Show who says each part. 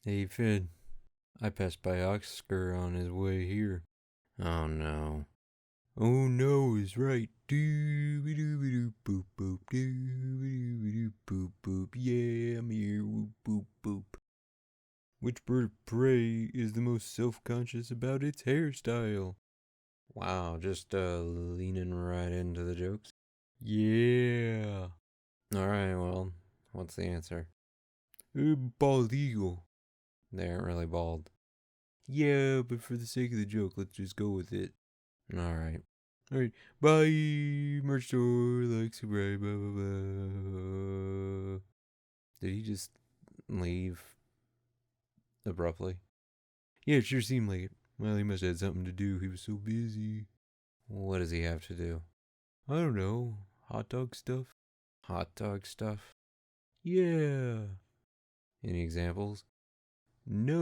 Speaker 1: Hey, Finn. I passed by Oscar on his way here. Oh no. Oh no is right. Doo-ba-doo-ba-doo, boop boop. Doo-ba-doo-ba-doo, boop boop. Yeah, I'm here. Whoop boop boop. Which bird of prey is the most self-conscious about its hairstyle? Wow, just leaning right into the jokes. Yeah. Alright, well, what's the answer? Bald eagle. They aren't really bald. Yeah, but for the sake of the joke, let's just go with it. Alright. Alright. Bye. Merch store. Like, subscribe. Blah, blah, blah. Did he just leave abruptly? Yeah, it sure seemed like it. Well, he must have had something to do. He was so busy. What does he have to do? I don't know. Hot dog stuff? Hot dog stuff? Yeah. Any examples? No.